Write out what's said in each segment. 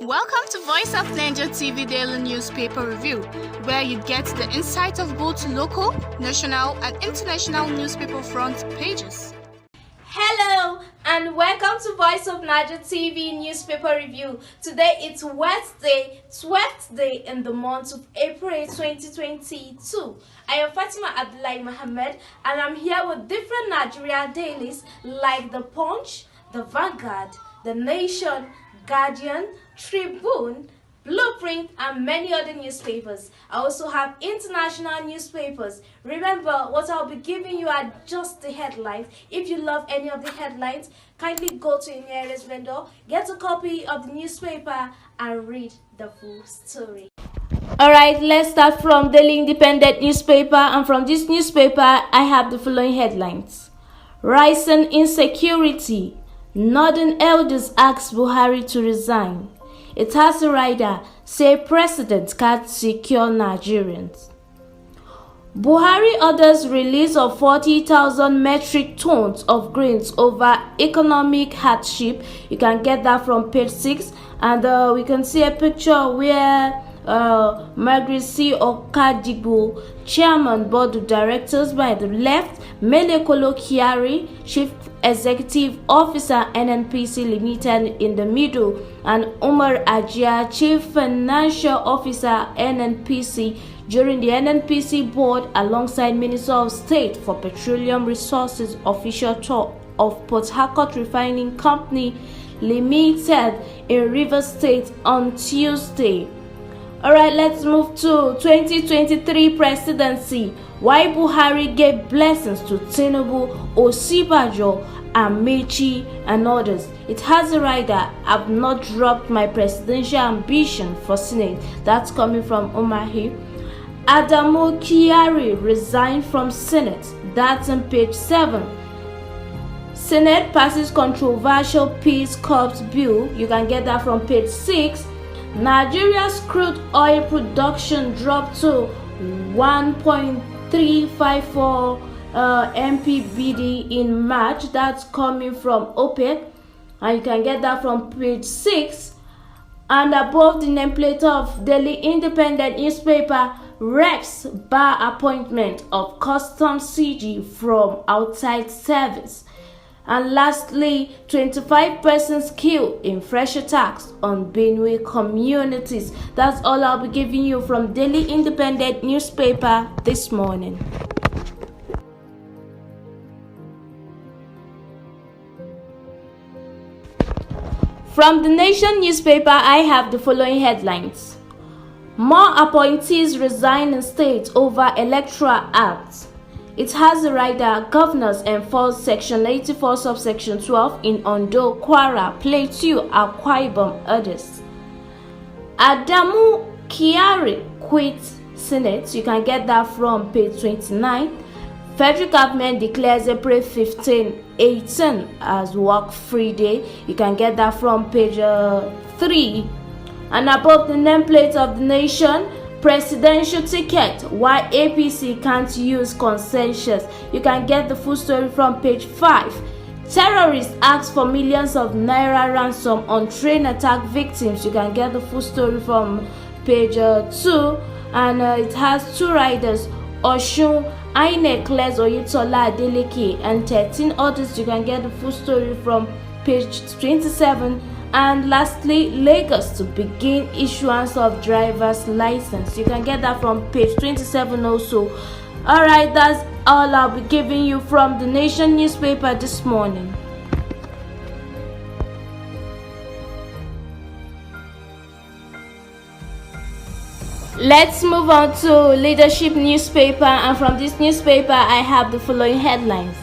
Welcome to Voice of Niger TV Daily Newspaper Review, where you get the insight of both local, national, and international newspaper front pages. Hello and welcome to Voice of Niger TV Newspaper Review. Today it's Wednesday, 12th day in the month of April 2022. I am Fatima Abdullahi Mohammed and I'm here with different Nigeria dailies like The Punch, The Vanguard, The Nation, Guardian, Tribune, Blueprint, and many other newspapers. I also have international newspapers. Remember, what I'll be giving you are just the headlines. If you love any of the headlines, kindly go to your nearest vendor, get a copy of the newspaper, and read the full story. Alright, let's start from Daily Independent newspaper, and from this newspaper, I have the following headlines. Rising insecurity. Northern elders ask Buhari to resign. It has a rider, say president can't secure Nigerians. Buhari orders release of 40,000 metric tons of grains over economic hardship. You can get that from page 6. And we can see a picture where Margaret C. Okadibo, Chairman Board of Directors by the left, Mele Kolo Kiari, Chief Executive Officer NNPC Limited in the middle, and Umar Ajia, Chief Financial Officer NNPC during the NNPC board alongside Minister of State for Petroleum Resources official tour of Port Harcourt Refining Company Limited in Rivers State on Tuesday. Alright, let's move to 2023 presidency. Why Buhari gave blessings to Tinubu, Osibajo, Amechi, and others. It has a rider, I've not dropped my presidential ambition for Senate. That's coming from Umahi. Adamu Kyari resigned from Senate. That's on page 7. Senate passes controversial Peace Corps bill. You can get that from page 6. Nigeria's crude oil production dropped to 1.354 mpbd in March. That's coming from OPEC, and you can get that from page 6. And above the nameplate of Daily Independent newspaper, reps bar appointment of custom CG from outside service. And lastly, 25 persons killed in fresh attacks on Benue communities. That's all I'll be giving you from Daily Independent newspaper this morning. From the Nation newspaper, I have the following headlines. More appointees resign in state over Electoral Act. It has a rider, governors enforce Section 84 subsection 12 in Ondo, Kwara, Plateau, Akwa Ibom, others. Adamu Kyari quits Senate. You can get that from page 29. Federal government declares April 15, 18 as work-free day. You can get that from page 3. And above the nameplate of the Nation, presidential ticket, why APC can't use consensus. You can get the full story from page 5. Terrorists ask for millions of naira ransom on train attack victims. You can get the full story from page 2. And it has 2 riders, Oshun, INEC clears Oyetola Adeleke, and 13 others. You can get the full story from page 27. And lastly, Lagos to begin issuance of driver's license. You can get that from page 27 also. Alright, that's all I'll be giving you from the Nation newspaper this morning. Let's move on to Leadership newspaper, and from this newspaper I have the following headlines.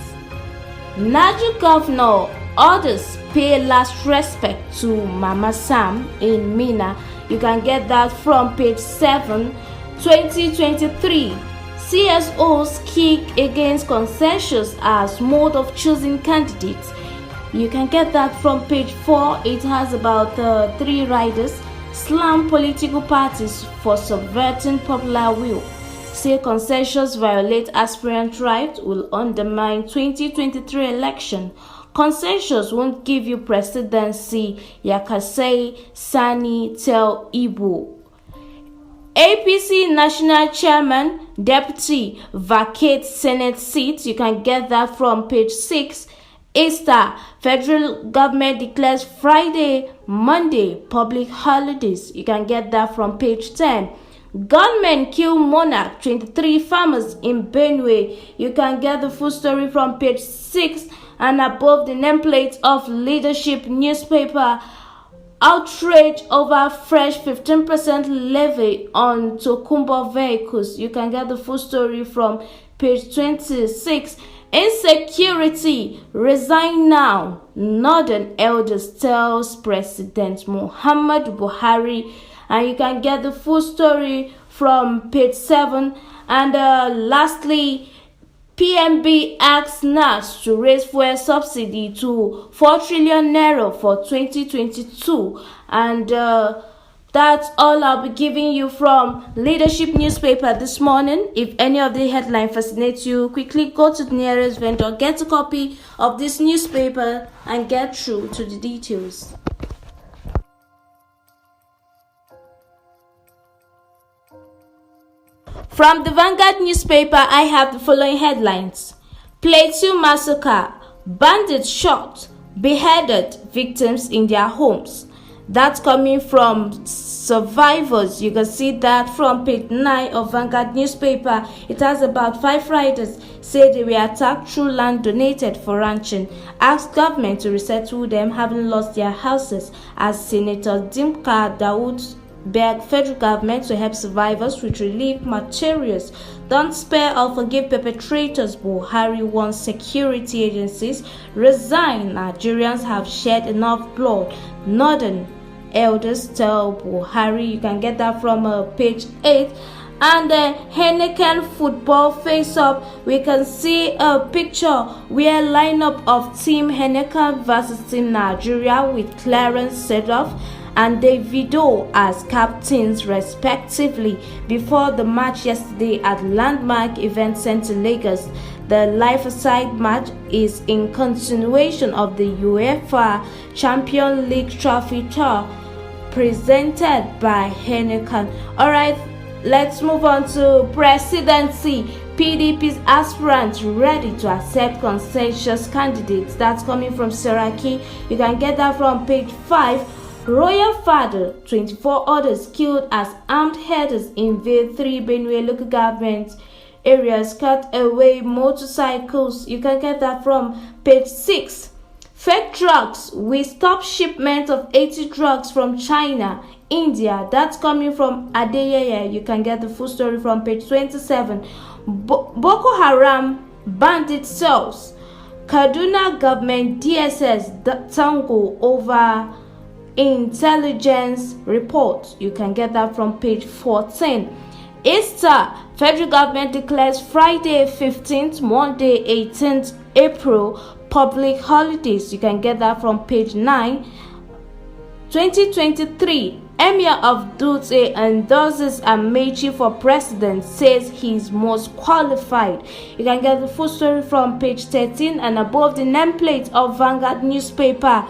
Niger governor orders pay last respect to Mama Sam in Mina. You can get that from page 7. 2023 CSOs kick against consensus as mode of choosing candidates. You can get that from page 4. It has about 3 riders. Slam political parties for subverting popular will. Say consensus violate aspirant rights, will undermine 2023 election. Consensus won't give you presidency, Yakasei Sani tell Igbo. APC National Chairman, Deputy vacates Senate seat. You can get that from page 6. Easter, federal government declares Friday, Monday public holidays. You can get that from page 10. Gunmen kill monarch, 23 farmers in Benue. You can get the full story from page 6 and above the nameplate of Leadership newspaper. Outrage over fresh 15% levy on Tokumbo vehicles. You can get the full story from page 26. Insecurity, resign now. Northern elders tells President Muhammad Buhari. And you can get the full story from page 7. And lastly, PNB asks NAS to raise fuel subsidy to 4 trillion naira for 2022. And that's all I'll be giving you from Leadership newspaper this morning. If any of the headline fascinates you, quickly go to the nearest vendor, get a copy of this newspaper, and get through to the details. From the Vanguard newspaper, I have the following headlines. Plateau massacre, bandits shot, beheaded victims in their homes. That's coming from survivors. You can see that from page 9 of Vanguard newspaper. It has about 5 riders say they were attacked through land donated for ranching. Ask government to resettle them having lost their houses, as Senator Dimka Dawood beg federal government to help survivors with relief materials. Don't spare or forgive perpetrators, Buhari wants security agencies resign. Nigerians have shed enough blood. Northern elders tell Buhari. You can get that from page 8. And the Heineken football face-up, we can see a picture where lineup of Team Heineken versus Team Nigeria with Clarence Seedorf and Davido as captains respectively before the match yesterday at Landmark Event Center Lagos. The live-aside match is in continuation of the UEFA Champions League Trophy Tour presented by Heineken. Alright, let's move on to presidency. PDP's aspirants ready to accept consensus candidates. That's coming from Seraki. You can get that from page 5. Royal father, 24 others killed as armed herders invade 3 Benue local government areas, cut away motorcycles. You can get that from page 6. Fake drugs, we stop shipment of 80 drugs from China, India. That's coming from Adeyeye. You can get the full story from page 27. Boko Haram bandit cells. Kaduna government DSS tango over intelligence report. You can get that from page 14. Easter, federal government declares Friday 15th, Monday 18th April public holidays. You can get that from page 9. 2023, Emir of Dutse endorses Amechi for president, says he's most qualified. You can get the full story from page 13 and above the nameplate of Vanguard newspaper.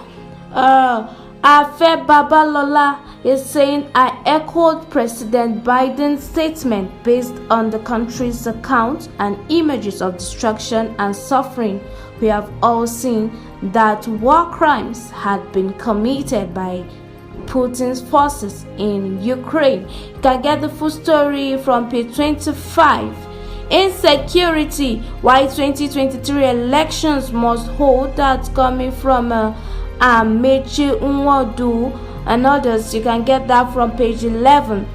Afe Babalola is saying, I echoed President Biden's statement based on the country's account and images of destruction and suffering. We have all seen that war crimes had been committed by Putin's forces in Ukraine. You can get the full story from page 25. Insecurity, why 2023 elections must hold. That's coming from Amechi Nwodu and others. You can get that from page 11.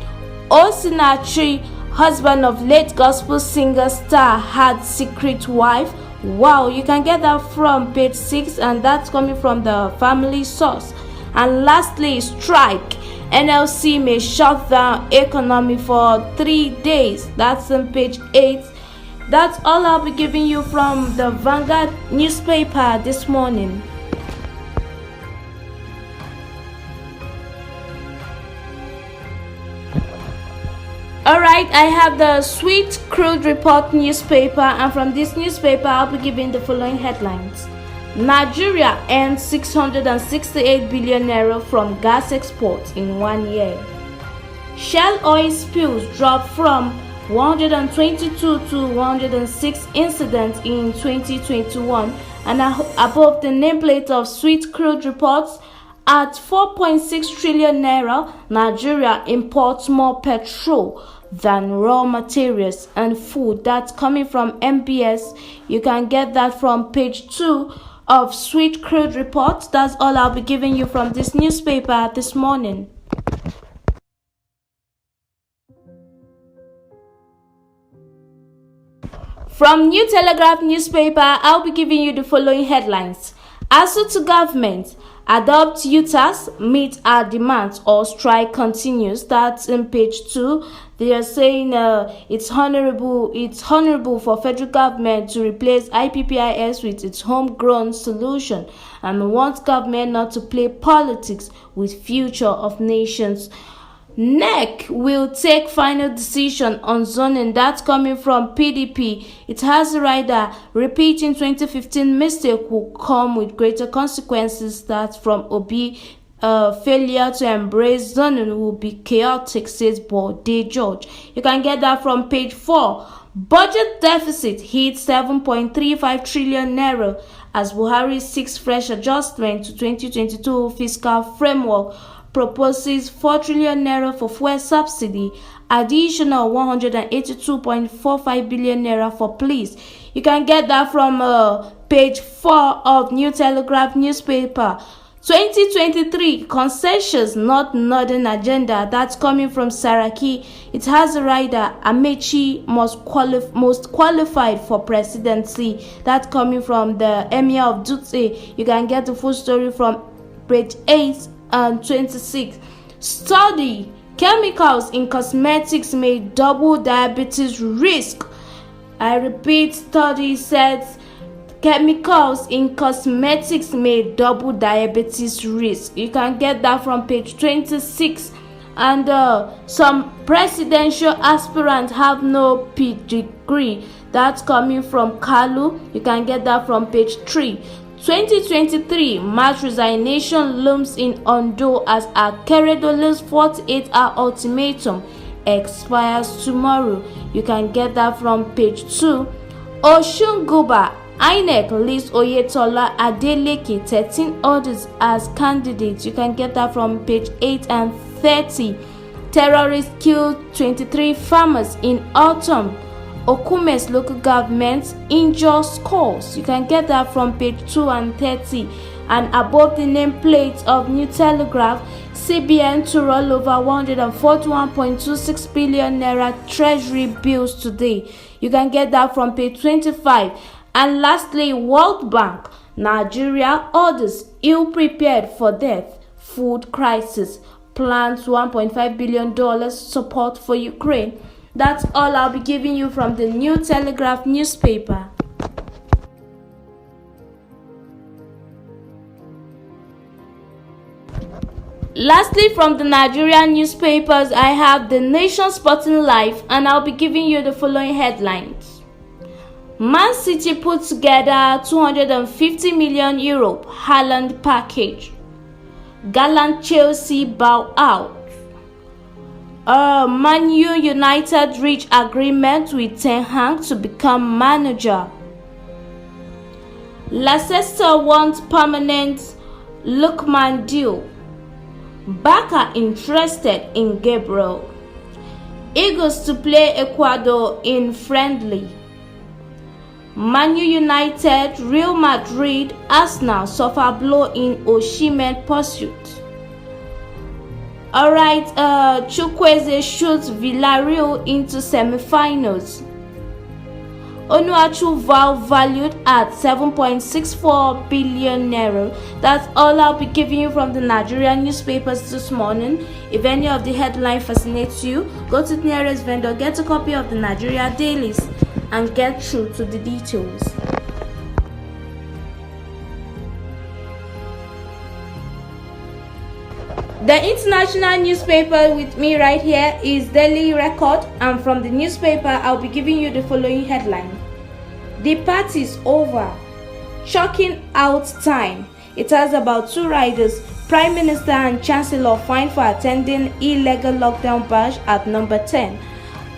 Osinachi, husband of late gospel singer star, had secret wife. Wow, you can get that from page 6 and that's coming from the family source. And lastly, strike. NLC may shut down economy for 3 days. That's on page 8. That's all I'll be giving you from the Vanguard newspaper this morning. Alright, I have the Sweet Crude Report newspaper, and from this newspaper I'll be giving the following headlines. Nigeria earned 668 billion naira from gas exports in 1 year. Shell oil spills dropped from 122 to 106 incidents in 2021 and are above the nameplate of sweet crude reports. At 4.6 trillion naira, Nigeria imports more petrol than raw materials and food. That's coming from MBS. You can get that from page 2 of Sweet Crude Report. That's all I'll be giving you from this newspaper this morning. From New Telegraph newspaper, I'll be giving you the following headlines. ASU to government, adopt UTAS, meet our demands or strike continues. That's in page 2. They are saying it's honorable for federal government to replace IPPIS with its homegrown solution and wants government not to play politics with future of nations. NEC will take final decision on zoning. That's coming from PDP. It has a rider. Repeating 2015 mistake will come with greater consequences. That's from Obi. Failure to embrace zoning will be chaotic, says Bode George. You can get that from page 4. Budget deficit hits 7.35 trillion naira as Buhari seeks fresh adjustment to 2022 fiscal framework. Proposes 4 trillion naira for fuel subsidy, additional 182.45 billion naira for police. You can get that from page 4 of New Telegraph newspaper. 2023 concessions not northern agenda. That's coming from Saraki. It has a rider. Amechi most qualified for presidency. That's coming from the Emir of Dutse. You can get the full story from page 8 and 26. Study: chemicals in cosmetics may double diabetes risk. I repeat, study says chemicals in cosmetics may double diabetes risk. You can get that from page 26. And some presidential aspirants have no degree. That's coming from Kalu. You can get that from page 3. 2023 mass resignation looms in Ondo as Akeredolu's 48-hour ultimatum expires tomorrow. You can get that from page 2. Oshunguba, INEC lists Oyetola Adeleke 13 others as candidates. You can get that from page 8 and 30. Terrorists killed 23 farmers in autumn. Okume's local government injure scores. You can get that from page 2 and 30. And above the nameplate of New Telegraph, CBN to roll over 141.26 billion naira treasury bills today. You can get that from page 25. And lastly, World Bank, Nigeria orders ill-prepared for death, food crisis, plans $1.5 billion support for Ukraine. That's all I'll be giving you from the New Telegraph newspaper. Lastly, from the Nigerian newspapers, I have the Nation Sporting Life, and I'll be giving you the following headlines. Man City put together 250 million euro Haaland package. Gallant Chelsea bow out. Man United reach agreement with Ten Hag to become manager. Leicester wants permanent Lookman deal. Barca interested in Gabriel. Eagles to play Ecuador in friendly. Man United, Real Madrid, Arsenal suffer blow in Osimhen pursuit. Alright, Chukwueze shoots Villarreal into semi-finals. Onuachu vow valued at 7.64 billion naira. That's all I'll be giving you from the Nigerian newspapers this morning. If any of the headline fascinates you, go to the nearest vendor, get a copy of the Nigeria dailies, and get through to the details. The international newspaper with me right here is Daily Record, and from the newspaper I'll be giving you the following headline. The party's over. Chalking out time. It has about 2 riders, Prime Minister and Chancellor fined for attending illegal lockdown bash at number 10.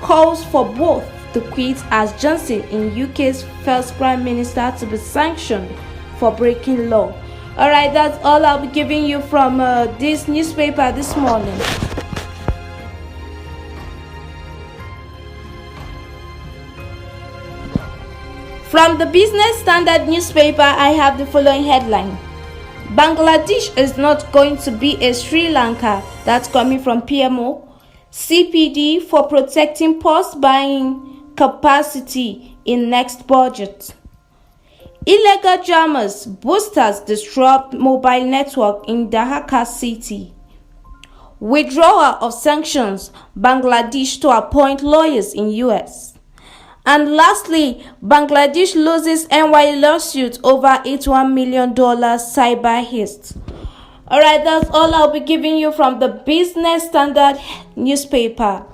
Calls for both to quit as Johnson in UK's first Prime Minister to be sanctioned for breaking law. Alright, that's all I'll be giving you from this newspaper this morning. From the Business Standard newspaper, I have the following headline. Bangladesh is not going to be a Sri Lanka. That's coming from PMO. CPD for protecting post-buying capacity in next budget. Illegal jammers, boosters disrupt mobile network in Dhaka city. Withdrawal of sanctions, Bangladesh to appoint lawyers in US. And lastly, Bangladesh loses NY lawsuit over $81 million cyber heist. Alright, that's all I'll be giving you from the Business Standard newspaper.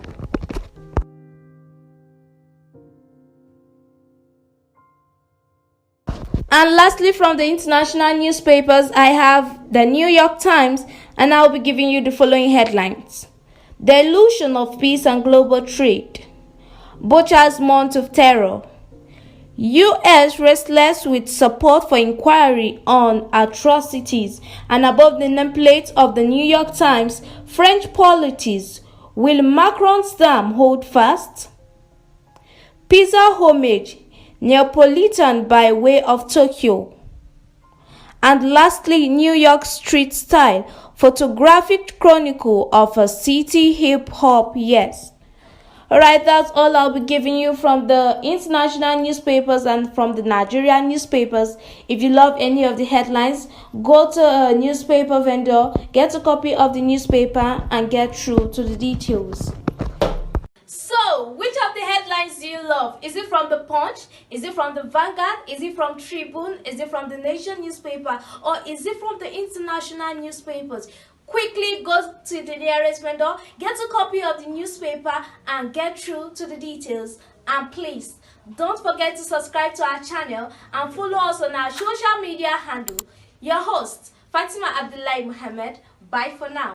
And lastly, from the international newspapers, I have the New York Times, and I'll be giving you the following headlines. The illusion of peace and global trade. Butcher's month of terror. U.S. restless with support for inquiry on atrocities. And above the nameplate of the New York Times, French politics. Will Macron's dam hold fast? Pizza homage. Neapolitan by way of Tokyo. And lastly, New York street style. Photographic chronicle of a city hip-hop, yes. Alright, that's all I'll be giving you from the international newspapers and from the Nigerian newspapers. If you love any of the headlines, go to a newspaper vendor, get a copy of the newspaper, and get through to the details. So, which of the headlines do you love? Is it from the Punch? Is it from the Vanguard? Is it from Tribune? Is it from the Nation newspaper? Or is it from the international newspapers? Quickly go to the nearest vendor, get a copy of the newspaper, and get through to the details. And please, don't forget to subscribe to our channel and follow us on our social media handle. Your host, Fatima Abdullahi Muhammad. Bye for now.